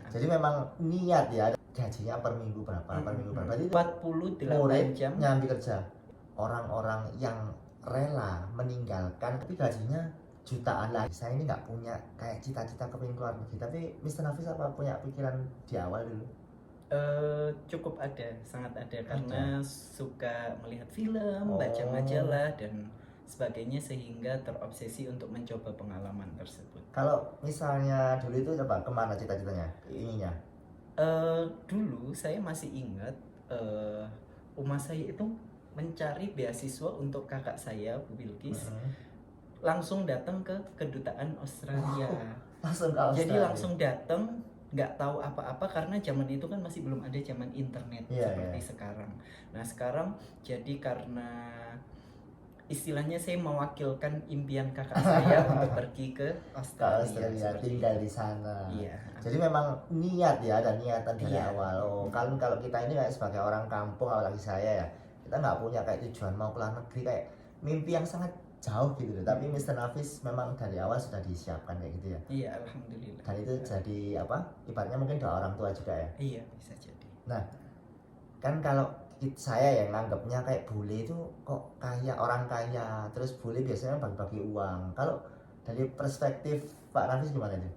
Jadi memang niat ya, gajinya per minggu berapa, per minggu berapa. Itu 48 jam. nyambi kerja. Orang-orang yang rela meninggalkan tapi gajinya jutaan lah. Saya ini nggak punya kayak cita-cita kepingin keluar negeri. Tapi Mr. Nafis apa punya pikiran di awal dulu? Cukup ada, sangat ada karena suka melihat film, baca majalah dan sebagainya sehingga terobsesi untuk mencoba pengalaman tersebut. Kalau misalnya dulu itu coba kemana cita-citanya, ininya? Dulu saya masih ingat rumah saya itu mencari beasiswa untuk kakak saya Bu Bilkis. Langsung datang ke kedutaan Australia. Langsung ke Australia. Jadi langsung datang, nggak tahu apa-apa karena zaman itu kan masih belum ada zaman internet seperti sekarang. Nah sekarang jadi karena istilahnya saya mewakilkan impian kakak saya untuk pergi ke Australia, tinggal di sana. Iya. Jadi memang niat ya, ada niatan dari awal. Kalau kita ini kayak sebagai orang kampung, apalagi saya ya, kita nggak punya kayak tujuan mau keluar negeri, kayak mimpi yang sangat jauh gitu loh. Tapi Mr. Nafis memang dari awal sudah disiapkan kayak gitu ya. Iya, alhamdulillah. Dan itu jadi apa? Ibaratnya mungkin doa orang tua juga ya. Iya, bisa jadi. Nah, kan kalau saya yang nganggapnya kayak bule itu kok kaya, orang kaya, terus bule biasanya bagi-bagi uang. Kalau dari perspektif Pak Nafis gimana itu?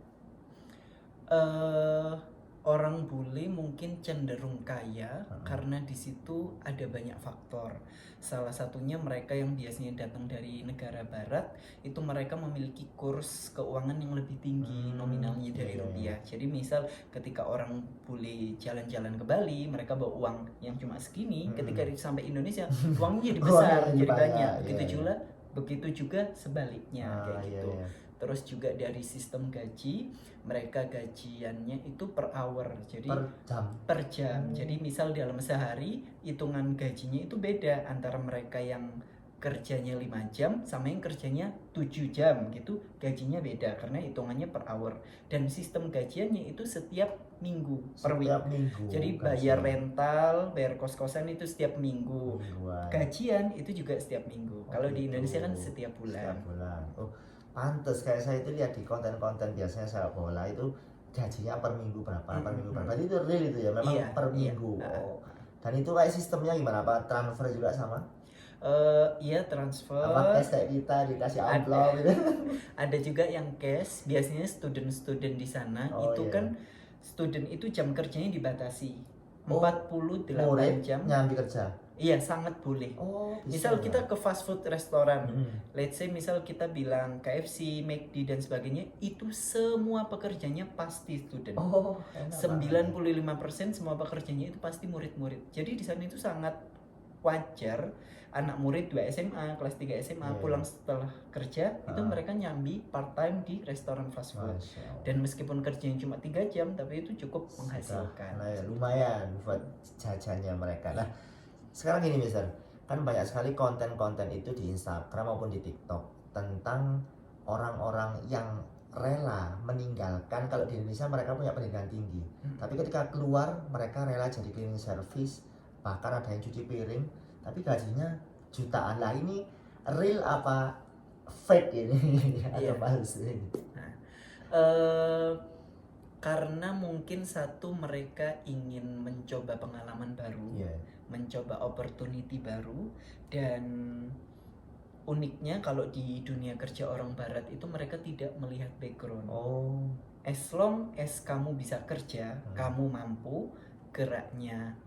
Orang bule mungkin cenderung kaya karena di situ ada banyak faktor. Salah satunya mereka yang biasanya datang dari negara barat itu mereka memiliki kurs keuangan yang lebih tinggi nominalnya dari rupiah. Jadi misal ketika orang bule jalan-jalan ke Bali, mereka bawa uang yang cuma segini, ketika sampai Indonesia uangnya jadi besar, jadi banyak. Begitu juga sebaliknya kayak gitu. Terus juga dari sistem gaji, mereka gajiannya itu per hour, jadi per jam. Jadi misal dalam sehari hitungan gajinya itu beda antara mereka yang kerjanya 5 jam sama yang kerjanya 7 jam gitu, gajinya beda karena hitungannya per hour. Dan sistem gajiannya itu setiap minggu, per week. Jadi bayar rental, bayar kos-kosan itu setiap minggu. Gajian itu juga setiap minggu. Kalau di Indonesia kan setiap bulan. Pantes kayak saya itu lihat di konten-konten biasanya sepak bola itu gajinya per minggu berapa, per minggu berapa. Itu real itu ya, memang per minggu. Dan itu kayak sistemnya gimana? Apa transfer juga sama? Iya, transfer. Apa cash kayak kita dikasih amplop gitu? Ada juga yang cash. Biasanya student di sana kan student itu jam kerjanya dibatasi 48 jam. Nyambi kerja. Iya, sangat boleh. Misal kita ke fast food restoran, let's say misal kita bilang KFC, McD dan sebagainya, itu semua pekerjanya pasti student. 95% semua pekerjanya itu pasti murid-murid. Jadi di sana itu sangat wajar anak murid 2 SMA, kelas 3 SMA pulang setelah kerja itu mereka nyambi part time di restoran fast food. Dan meskipun kerjanya cuma 3 jam tapi itu cukup menghasilkan. Nah, ya, lumayan buat jajannya mereka. Nah, sekarang gini Mister, kan banyak sekali konten-konten itu di Instagram maupun di TikTok tentang orang-orang yang rela meninggalkan, kalau di Indonesia mereka punya pendidikan tinggi, tapi ketika keluar mereka rela jadi cleaning service, bahkan ada yang cuci piring, tapi gajinya jutaan. Lah ini real apa fake ini? Atau palsu ini? Karena mungkin satu mereka ingin mencoba pengalaman baru, mencoba opportunity baru, dan uniknya kalau di dunia kerja orang barat itu mereka tidak melihat background. As long as kamu bisa kerja, kamu mampu, geraknya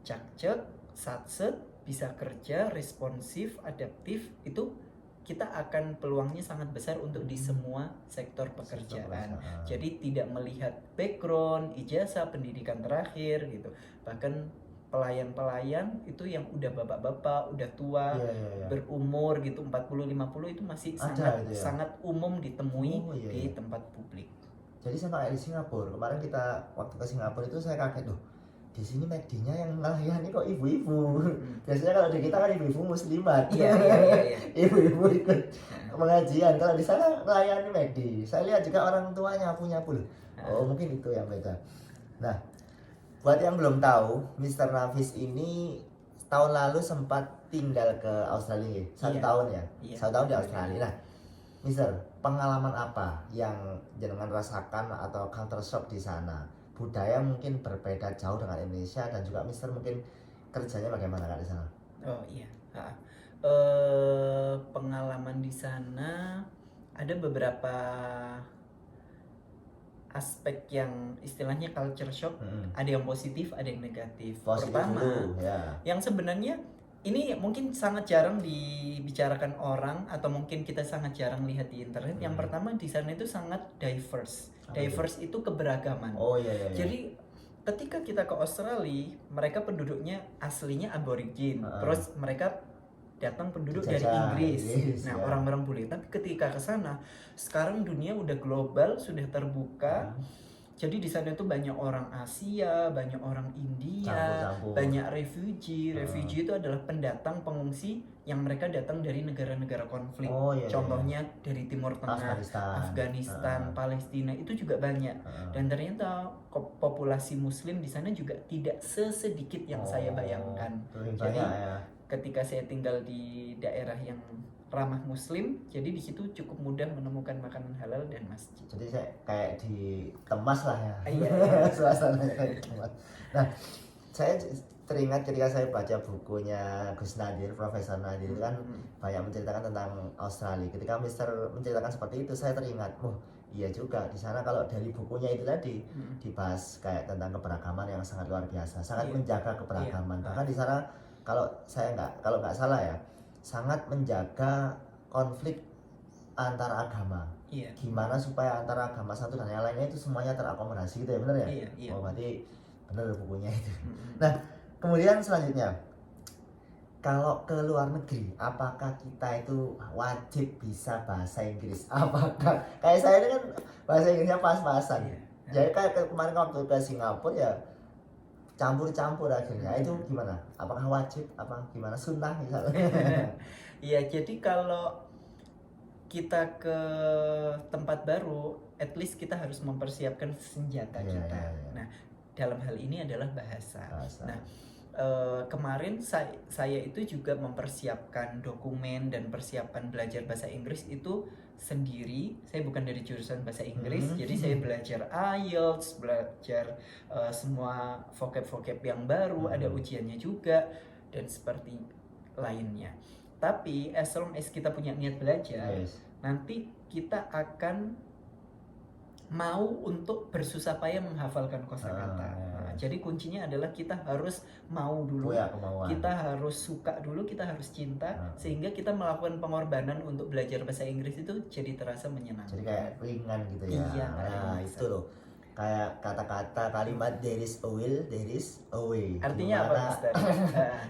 cakcek, satset, bisa kerja, responsif, adaptif, itu kita akan peluangnya sangat besar untuk di semua sektor pekerjaan. Jadi tidak melihat background, ijazah, pendidikan terakhir gitu. Bahkan pelayan-pelayan itu yang udah bapak-bapak, udah tua, berumur gitu 40-50 itu masih sangat umum ditemui di tempat publik. Jadi sama kayak di Singapura. Kemarin kita waktu ke Singapura itu saya kaget loh. Di sini McD-nya yang melayani kok ibu-ibu. Biasanya kalau di kita kan ibu-ibu muslimat. Iya. Ibu-ibu ikut pengajian. Kalau di sana melayani McD. Saya lihat juga orang tuanya punya pool. Mungkin itu yang beda. Nah, buat yang belum tahu, Mr. Nafis ini tahun lalu sempat tinggal ke Australia. 1 tahun ya? 1 tahun di Australia. Nah, Mister, pengalaman apa yang jenengan rasakan atau culture shock di sana? budaya mungkin berbeda jauh dengan Indonesia, dan juga Mister mungkin kerjanya bagaimana Kak di sana? Oh iya. Pengalaman di sana ada beberapa aspek yang istilahnya culture shock. Ada yang positif, ada yang negatif. Positif Pertama, dulu, ya. yang sebenarnya ini mungkin sangat jarang dibicarakan orang, atau mungkin kita sangat jarang lihat di internet. Yang pertama, di sana itu sangat diverse. Diverse itu keberagaman. Oh iya, iya, iya. Jadi ketika kita ke Australia, mereka penduduknya aslinya aborigin, terus mereka datang penduduk dari Inggris. Nah, orang-orang bule. Tapi ketika ke sana, sekarang dunia udah global, sudah terbuka. Jadi di sana itu banyak orang Asia, banyak orang India, Campur-campur. banyak refugee. Refugee itu adalah pendatang, pengungsi yang mereka datang dari negara-negara konflik. Oh, iya, Contohnya dari Timur Tengah, Afghanistan, Palestina, itu juga banyak. Dan ternyata populasi Muslim di sana juga tidak sesedikit yang saya bayangkan. Jadi ketika saya tinggal di daerah yang ramah Muslim, jadi di situ cukup mudah menemukan makanan halal dan masjid. Jadi saya kayak ditemas lah ya. Iya. Suasananya kayak ditemas. Nah, saya teringat ketika saya baca bukunya Gus Nadir, Profesor Nadir kan banyak menceritakan tentang Australia. Ketika Mister menceritakan seperti itu, saya teringat, iya juga di sana kalau dari bukunya itu tadi dibahas kayak tentang keberagaman yang sangat luar biasa, sangat menjaga keberagaman. Bahkan di sana kalau nggak salah ya, sangat menjaga konflik antar agama. Gimana supaya antara agama satu dan yang lainnya itu semuanya terakomodasi gitu ya, bener ya? Iya. Oh, berarti bener bukunya itu. Nah, kemudian selanjutnya, kalau ke luar negeri, apakah kita itu wajib bisa bahasa Inggris? Apakah kayak saya ini kan bahasa Inggrisnya pas-pasan. Jadi kayak kemarin waktu ke Singapura ya campur-campur akhirnya. Itu gimana? Apakah wajib? Apa gimana? Sunnah misalnya? Iya, jadi kalau kita ke tempat baru, at least kita harus mempersiapkan senjata kita. Nah, dalam hal ini adalah bahasa. Nah, kemarin saya itu juga mempersiapkan dokumen dan persiapan belajar bahasa Inggris itu sendiri. Saya bukan dari jurusan bahasa Inggris, jadi saya belajar IELTS, belajar semua vocab yang baru, ada ujiannya juga dan seperti lainnya. Tapi as long as kita punya niat belajar, nanti kita akan mau untuk bersusah payah menghafalkan kosakata. Jadi kuncinya adalah kita harus mau dulu, kita harus suka dulu, kita harus cinta, sehingga kita melakukan pengorbanan untuk belajar bahasa Inggris itu jadi terasa menyenangkan. Jadi kayak ringan gitu ya. Iya, nah itu loh, kayak kata-kata kalimat there is a will, there is a way. Artinya apa, Mister?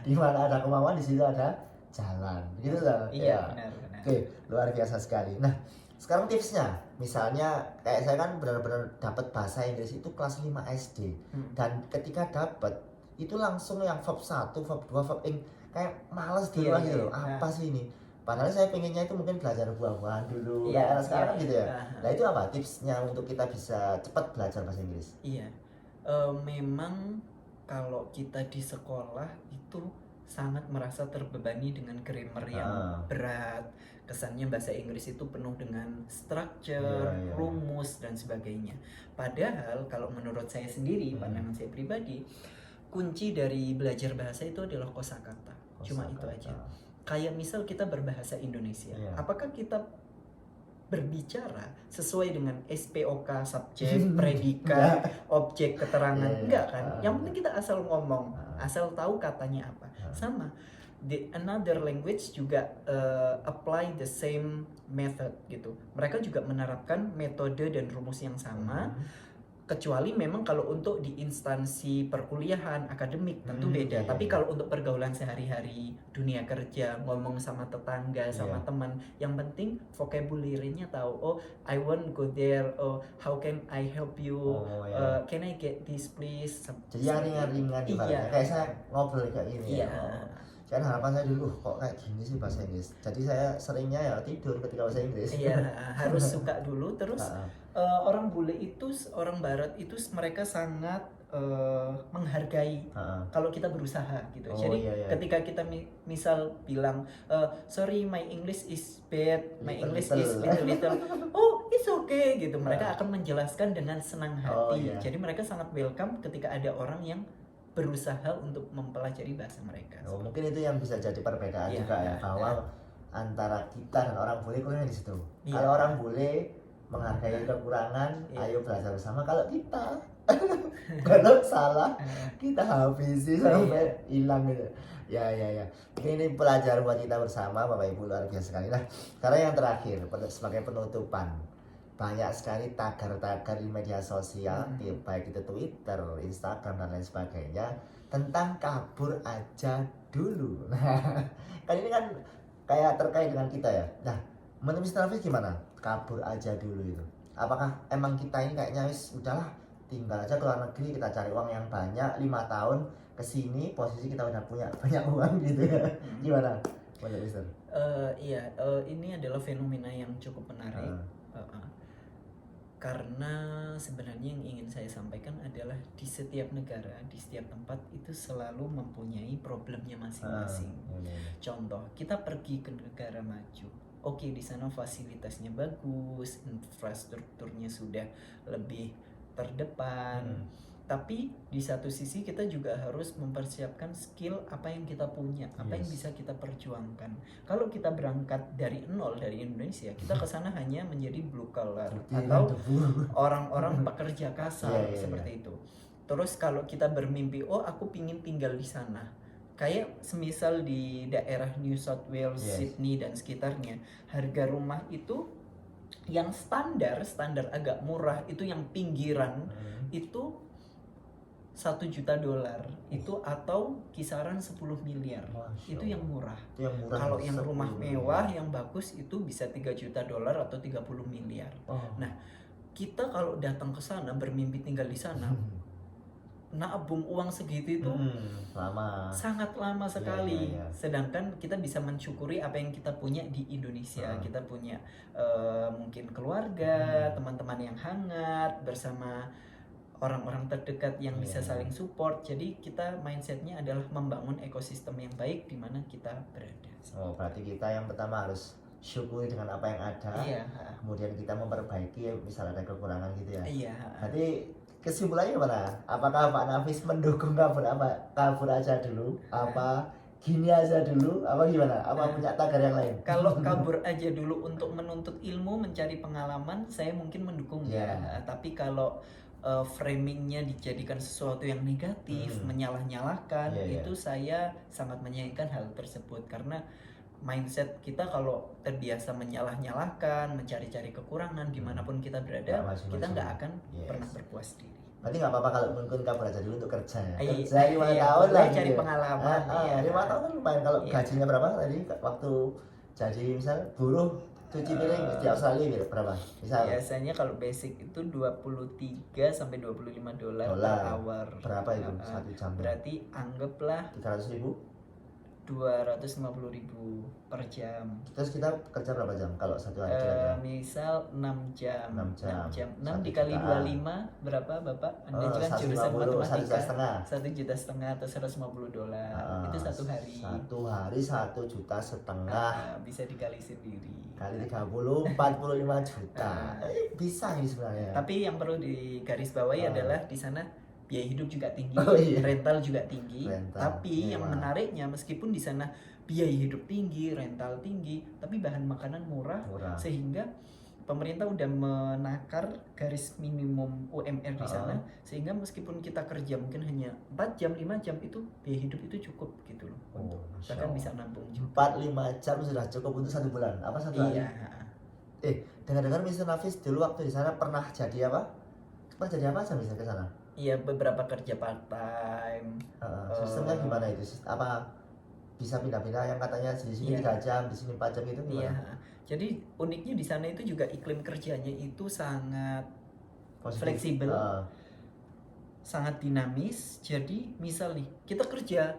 Di mana ada kemauan, di situ ada jalan. Gitu loh. Iya, benar. Oke, luar biasa sekali. Nah, sekarang tipsnya, misalnya kayak saya kan benar-benar dapat bahasa Inggris itu kelas 5 SD. Dan ketika dapat itu langsung yang verb 1, verb 2, verb ing, kayak males duluan gitu loh. Apa sih ini? Padahal saya pengennya itu mungkin belajar buah-buahan dulu, kayak sekarang gitu ya. Nah, itu apa tipsnya untuk kita bisa cepat belajar bahasa Inggris? Iya, memang kalau kita di sekolah itu sangat merasa terbebani dengan grammar yang berat. Kesannya bahasa Inggris itu penuh dengan structure, rumus, dan sebagainya. Padahal kalau menurut saya sendiri, pandangan saya pribadi, kunci dari belajar bahasa itu adalah kosakata. Cuma itu aja. Kayak misal kita berbahasa Indonesia, apakah kita berbicara sesuai dengan SPOK, subjek, predikat, objek, keterangan? Enggak kan? Yang penting kita asal ngomong, asal tahu katanya apa. Sama, another language juga apply the same method gitu. Mereka juga menerapkan metode dan rumus yang sama. Kecuali memang kalau untuk di instansi perkuliahan, akademik tentu beda. Tapi kalau untuk pergaulan sehari-hari, dunia kerja, ngomong sama tetangga, sama teman, yang penting vocabulary-nya tahu. Oh, I want go there. Oh, how can I help you? Can I get this please? Jadi yang ringan-ringan kayak saya ngobrol kayak gini ya. Kan harapan saya dulu kok kayak gini sih bahasa Inggris. Jadi saya seringnya ya tidur ketika bahasa Inggris. Iya, harus suka dulu terus Orang bule itu, orang barat itu mereka sangat menghargai Heeh. kalau kita berusaha gitu. Oh, Jadi iya, iya. ketika kita misal bilang sorry my English is bad, my Little, English is little, oh it's okay gitu. Mereka akan menjelaskan dengan senang Oh, hati. iya. Jadi mereka sangat welcome ketika ada orang yang berusaha untuk mempelajari bahasa mereka. Oh, mungkin itu yang bisa jadi perbedaan Iya, juga ya, bahwa antara kita dan orang bule kurangnya di situ. Iya. Kalau orang bule menghargai kekurangan, Iya. ayo belajar bersama. Kalau kita kalau salah kita habisi sampai hilang gitu. Ya, ya, ya. Ini pelajaran buat kita bersama, Bapak Ibu, luar biasa sekali. Nah, sekarang yang terakhir sebagai penutupan, banyak sekali tagar-tagar di media sosial, baik itu Twitter, Instagram dan lain sebagainya, tentang kabur aja dulu. Nah, kan ini kan kayak terkait dengan kita ya. Nah, menurut Mr. Hafiz gimana? Kabur aja dulu itu. Apakah emang kita ini kayaknya wis udahlah, tinggal aja ke luar negeri, kita cari uang yang banyak, 5 tahun kesini posisi kita udah punya banyak uang gitu ya. Gimana menurut Mr.? Iya, ini adalah fenomena yang cukup menarik. Karena sebenarnya yang ingin saya sampaikan adalah di setiap negara, di setiap tempat itu selalu mempunyai problemnya masing-masing. Contoh, kita pergi ke negara maju. Oke, di sana fasilitasnya bagus, infrastrukturnya sudah lebih terdepan. Tapi di satu sisi kita juga harus mempersiapkan skill apa yang kita punya, apa yang bisa kita perjuangkan. Kalau kita berangkat dari nol dari Indonesia, kita ke sana hanya menjadi blue collar atau orang-orang pekerja kasar seperti itu. Terus kalau kita bermimpi, oh aku pingin tinggal di sana, kayak semisal di daerah New South Wales, Sydney dan sekitarnya, harga rumah itu yang standar agak murah, itu yang pinggiran itu $1 juta itu atau kisaran 10 miliar. Itu yang murah. Kalau yang rumah mewah yang bagus itu bisa $3 juta atau 30 miliar. Nah, kita kalau datang ke sana bermimpi tinggal di sana, nabung uang segitu itu sangat lama sekali. Sedangkan kita bisa mensyukuri apa yang kita punya di Indonesia. Kita punya mungkin keluarga, teman-teman yang hangat, bersama orang-orang terdekat yang bisa saling support. Jadi kita mindsetnya adalah membangun ekosistem yang baik di mana kita berada. Oh, berarti kita yang pertama harus syukuri dengan apa yang ada. Kemudian kita memperbaiki misalnya ada kekurangan gitu ya. Berarti kesimpulannya gimana? Apakah Pak Nafis mendukung kabur aja dulu? Apa gini aja dulu? Apa gimana? Apa punya tagar yang lain? Kalau kabur aja dulu untuk menuntut ilmu, mencari pengalaman, saya mungkin mendukung ya. Tapi kalau framingnya dijadikan sesuatu yang negatif, menyalah-nyalahkan, itu saya sangat menyayangkan hal tersebut. Karena mindset kita kalau terbiasa menyalah-nyalahkan, mencari-cari kekurangan dimanapun kita berada, kita nggak akan pernah berpuas diri. Berarti nggak apa-apa kalau mungkin kabur aja dulu untuk kerja ya. Kerja 5 tahun lah cari pengalaman. 5 tahun kan lumayan. Kalau gajinya berapa tadi waktu jadi misal buruh cuci piring di Australia gitu berapa? Misal biasanya kalau basic itu 23 sampai $25 per hour. Berapa itu? 1 jam. Berarti anggaplah 300.000, 250.000 per jam. Terus kita kerja berapa jam kalau satu hari? Misal 6 jam. 6 1 dikali jutaan. 25 berapa Bapak? Anda juga jurusan 150, matematika. 1,5 juta atau $150. Itu satu hari. Satu hari 1,5 juta. Bisa dikali sendiri. Kali 30, 45 juta. Bisa ini sebenarnya. Tapi yang perlu digarisbawahi adalah di sana biaya hidup juga tinggi, rental juga tinggi. Tapi yang menariknya meskipun di sana biaya hidup tinggi, rental tinggi, tapi bahan makanan murah. Sehingga pemerintah udah menakar garis minimum UMR di sana, sehingga meskipun kita kerja mungkin hanya 4 jam, 5 jam, itu biaya hidup itu cukup gitu loh. Bahkan bisa nabung juga. 4-5 jam sudah cukup untuk 1 bulan. Apa 1 hari? Dengar-dengar Mr. Nafis dulu waktu di sana pernah jadi apa? Pernah jadi apa aja bisa ke sana? Iya, beberapa kerja part time. Sistemnya gimana itu? Apa bisa pindah-pindah yang katanya di sini 3 jam, di sini 4 jam itu gimana? Jadi uniknya di sana itu juga iklim kerjanya itu sangat fleksibel, sangat dinamis. Jadi misal nih kita kerja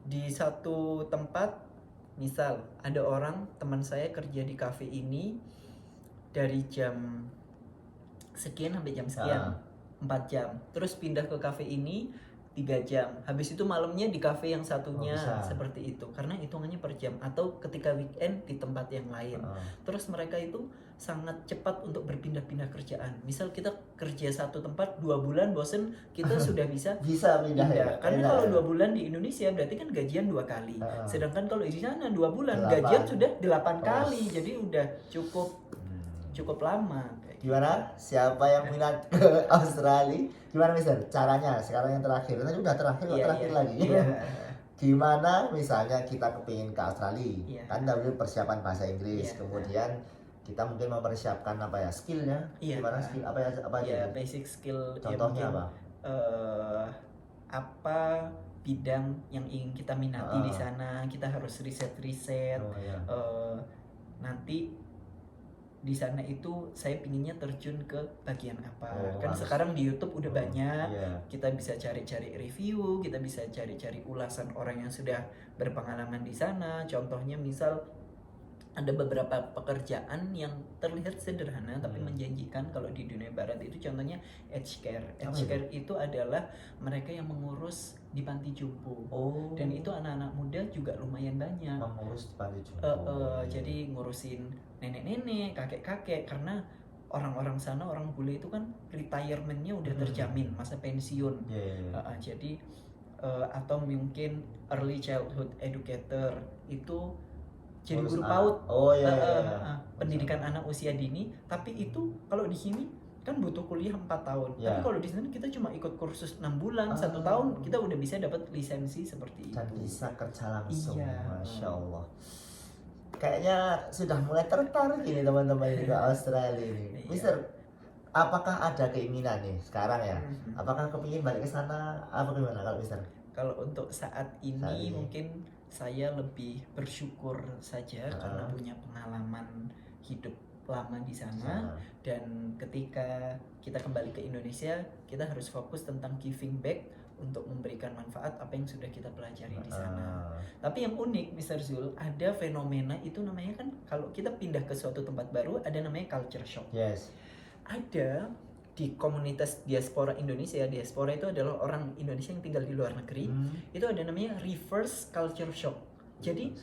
di satu tempat, misal ada orang teman saya kerja di cafe ini dari jam sekian sampai jam sekian, 4 jam. Terus pindah ke kafe ini 3 jam. Habis itu malamnya di kafe yang satunya, bisa. seperti itu. Karena hitungannya per jam, atau ketika weekend di tempat yang lain. Terus mereka itu sangat cepat untuk berpindah-pindah kerjaan. Misal kita kerja satu tempat 2 bulan bosen, kita sudah bisa pindah ya. Karena Enak kalau ya. 2 bulan di Indonesia berarti kan gajian 2 kali. Sedangkan kalau di sana 2 bulan 8. gajian sudah 8 kali. Jadi udah cukup lama. Gimana? Siapa yang minat ke Australia? Gimana Mister? Caranya sekarang yang terakhir. Tadi udah terakhir, terakhir lagi. Iya. Gimana misalnya kita kepingin ke Australia? Iya. Kan dahulu persiapan bahasa Inggris, Iya. kemudian kita mungkin mempersiapkan apa ya, skillnya? Iya. Gimana skill apa ya, apa Ya, aja? basic skill. Contohnya ya, apa? Apa bidang yang ingin kita minati di sana, kita harus riset. Oh, iya. Nanti di sana itu saya pinginnya terjun ke bagian apa. Kan harus. sekarang di YouTube udah banyak. Iya. Kita bisa cari-cari review, kita bisa cari-cari ulasan orang yang sudah berpengalaman di sana. Contohnya misal ada beberapa pekerjaan yang terlihat sederhana tapi menjanjikan kalau di dunia barat itu, contohnya aged care. Aged care itu adalah mereka yang mengurus di panti jompo. Dan itu anak-anak muda juga lumayan banyak. Mengurus di panti jompo. Jadi ngurusin nenek-nenek, kakek-kakek, karena orang-orang sana, orang bule itu kan retirementnya udah terjamin, masa pensiun. Jadi atau mungkin early childhood educator itu jadi guru PAUD. Pendidikan anak usia dini. Tapi itu kalau di sini kan butuh kuliah 4 tahun. Tapi kalau di sana kita cuma ikut kursus 6 bulan, 1 tahun kita udah bisa dapat lisensi seperti itu. Dan bisa kerja langsung. Iya. Masya Allah. Kayaknya sudah mulai tertarik ini teman-teman ini ke Australia ini. Mister, apakah ada keinginan nih sekarang ya? Apakah kepingin balik ke sana? Apa gimana kalau Mister? Kalau untuk saat ini mungkin saya lebih bersyukur saja karena punya pengalaman hidup lama di sana. Dan ketika kita kembali ke Indonesia, kita harus fokus tentang giving back untuk memberikan manfaat apa yang sudah kita pelajari di sana. Tapi yang unik, Mr. Zul, ada fenomena itu namanya kan, kalau kita pindah ke suatu tempat baru ada namanya culture shock. Yes. Ada di komunitas diaspora Indonesia. Diaspora itu adalah orang Indonesia yang tinggal di luar negeri. Itu ada namanya reverse culture shock. Jadi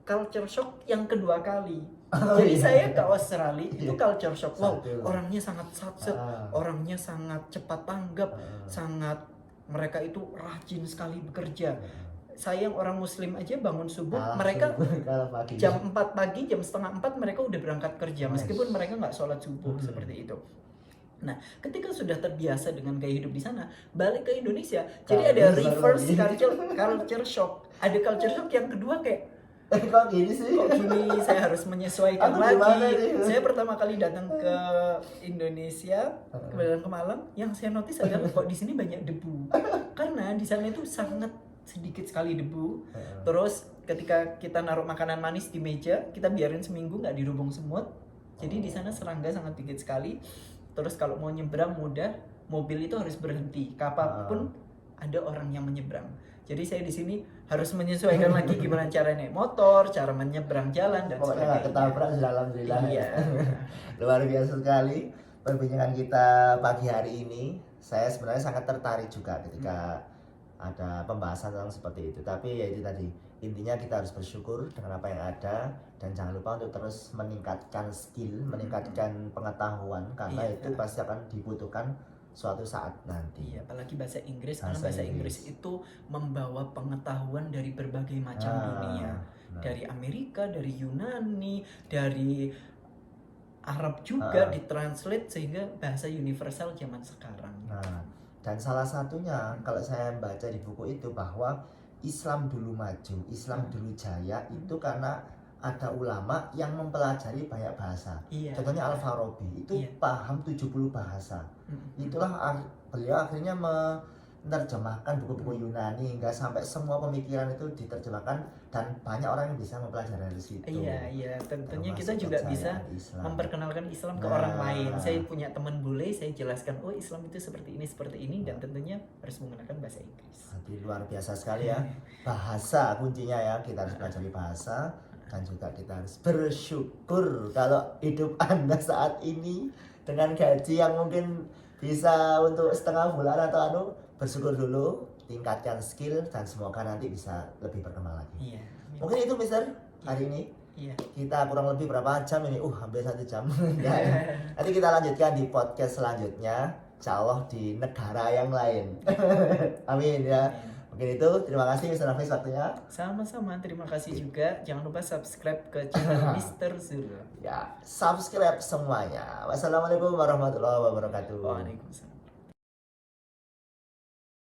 culture shock yang kedua kali. Jadi saya ke Australia itu culture shock. Wow, orangnya sangat satset, orangnya sangat cepat tanggap, sangat, mereka itu rajin sekali bekerja. Saya yang orang muslim aja bangun subuh, mereka jam 4 pagi, jam setengah 4 mereka udah berangkat kerja, meskipun mereka nggak sholat subuh, seperti itu. Nah, ketika sudah terbiasa dengan gaya hidup di sana, balik ke Indonesia, jadi ada reverse culture shock. Ada culture shock yang kedua, kayak kok gini sih? Kok gini, saya harus menyesuaikan lagi. Saya pertama kali datang ke Indonesia, ke Malang, yang saya notice adalah kok di sini banyak debu. Karena di sana itu sangat sedikit sekali debu. Terus ketika kita naruh makanan manis di meja, kita biarin seminggu nggak dirubung semut. Jadi di sana serangga sangat dikit sekali. Terus kalau mau nyebrang mudah, mobil itu harus berhenti. Kapanpun ada orang yang menyeberang. Jadi saya di sini harus menyesuaikan lagi gimana cara naik motor, cara menyeberang jalan dan sebagainya. Pokoknya ketabrak sudah, alhamdulillah. Iya. Luar biasa sekali perbincangan kita pagi hari ini. Saya sebenarnya sangat tertarik juga ketika ada pembahasan tentang seperti itu. Tapi ya itu tadi, intinya kita harus bersyukur dengan apa yang ada dan jangan lupa untuk terus meningkatkan skill, meningkatkan pengetahuan, karena itu pasti akan dibutuhkan suatu saat nanti. Apalagi bahasa Inggris, karena bahasa Inggris itu membawa pengetahuan dari berbagai macam dunia. Dari Amerika, dari Yunani, dari Arab juga ditranslate sehingga bahasa universal zaman sekarang. Dan salah satunya kalau saya baca di buku itu bahwa Islam dulu maju, Islam dulu jaya itu karena ada ulama yang mempelajari banyak bahasa. Contohnya Al-Farabi itu paham 70 bahasa. Itulah beliau akhirnya menerjemahkan buku-buku Yunani hingga sampai semua pemikiran itu diterjemahkan dan banyak orang yang bisa mempelajari dari situ. Tentunya kita juga bisa memperkenalkan Islam ke orang lain. Saya punya teman bule, saya jelaskan, oh Islam itu seperti ini dan tentunya harus menggunakan bahasa Inggris. Jadi luar biasa sekali ya. Bahasa kuncinya ya, kita harus pelajari bahasa. Dan juga kita harus bersyukur kalau hidup Anda saat ini dengan gaji yang mungkin bisa untuk setengah bulan atau bersyukur dulu, tingkatkan skill dan semoga nanti bisa lebih berkembang lagi. Iya. Mungkin itu Mister hari ini. Iya. Kita kurang lebih berapa jam ini? Hampir 1 jam. Enggak ya. Nanti kita lanjutkan di podcast selanjutnya. Insya Allah di negara yang lain. Amin ya. Iya. Mungkin itu. Terima kasih Mister Hafiz waktunya. Sama-sama, terima kasih juga. Jangan lupa subscribe ke channel Mister Zul. Ya, subscribe semuanya. Wassalamualaikum warahmatullahi wabarakatuh. Waalaikumsalam.